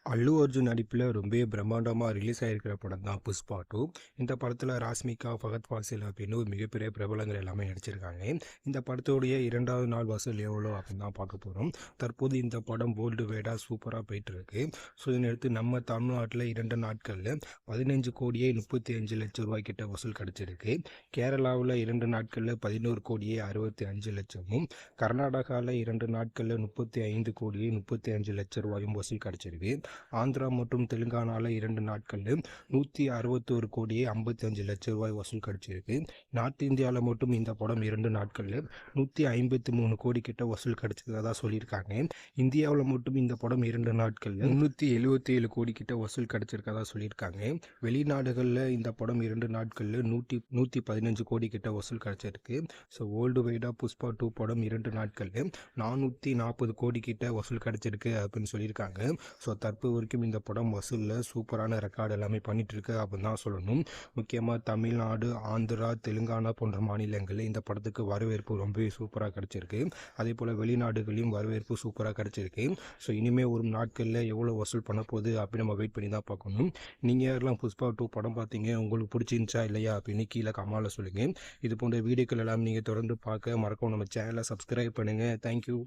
அல்லு அர்ஜுன் நடிப்பில் ரொம்பவே பிரம்மாண்டமாக ரிலீஸ் ஆகிருக்கிற படம் தான் புஷ்பா 2. இந்த படத்தில் ராஷ்மிகா, ஃபகத் ஃபாசில் அப்படின்னு ஒரு மிகப்பெரிய பிரபலங்கள் எல்லாமே நடிச்சிருக்காங்க. இந்த படத்தோடைய 2வது நாள் வசூல் எவ்வளோ அப்படின்னு தான் பார்க்க போகிறோம். தற்போது இந்த படம் வேர்ல்டு வைடாக சூப்பராக போயிட்டு இருக்கு. ஸோ இதனையடுத்து நம்ம தமிழ்நாட்டில் 2 நாட்களில் 15 கோடியே 35 லட்சம் ரூபாய் கிட்ட வசூல் கிடச்சிருக்கு. கேரளாவில் 2 நாட்களில் 11 கோடியே 65 லட்சமும், கர்நாடகாவில் 2 நாட்களில் 35 கோடியே 35 லட்சம் ரூபாயும் வசூல் கிடச்சிருக்கு. ஆந்திரா மற்றும் தெலுங்கானாவில் 2 நாட்களில் 161 கோடியே 55 லட்சம் ரூபாய் வசூல் கிடைச்சிருக்கு. நார்த் இந்தியாவில் மட்டும் இந்த படம் 2 நாட்களில் 153 கோடி கிட்ட வசூல் கிடைச்சதாக சொல்லியிருக்காங்க. இந்தியாவில் மட்டும் இந்த படம் 2 நாட்களில் 377 கோடி கிட்ட வசூல் கிடைச்சிருக்கதா சொல்லியிருக்காங்க. வெளிநாடுகளில் இந்த படம் 2 நாட்களில் 115 கோடி கிட்ட வசூல் கிடைச்சிருக்கு. ஸோ வேர்ல்டு வைடாக புஷ்பா 2 படம் 2 நாட்களில் 440 கோடி கிட்ட வசூல் கிடைச்சிருக்கு அப்படின்னு சொல்லியிருக்காங்க. ஸோ தற்போது வரைக்கும் இந்த படம் வசூலில் சூப்பரான ரெக்கார்டு எல்லாமே பண்ணிட்டு இருக்கு அப்படின்னு தான் சொல்லணும். முக்கியமாக தமிழ்நாடு, ஆந்திரா, தெலுங்கானா போன்ற மாநிலங்களில் இந்த படத்துக்கு வரவேற்பு ரொம்பவே சூப்பராக கிடச்சிருக்கு. அதே போல் வெளிநாடுகளையும் வரவேற்பு சூப்பராக கிடச்சிருக்கு. ஸோ இனிமேல் ஒரு நாட்களில் எவ்வளோ வசூல் பண்ண போகுது அப்படின்னு நம்ம வெயிட் பண்ணி தான் பார்க்கணும். நீங்கள் யாரெல்லாம் புஷ்பா 2 படம் பார்த்தீங்க, உங்களுக்கு பிடிச்சிருந்துச்சா இல்லையா அப்படின்னு கீழே கமெண்ட்ல சொல்லுங்கள். இது போன்ற வீடியோக்கள் எல்லாம் நீங்கள் தொடர்ந்து பார்க்க மறக்காம நம்ம சேனலை சப்ஸ்கிரைப் பண்ணுங்கள். தேங்க்யூ.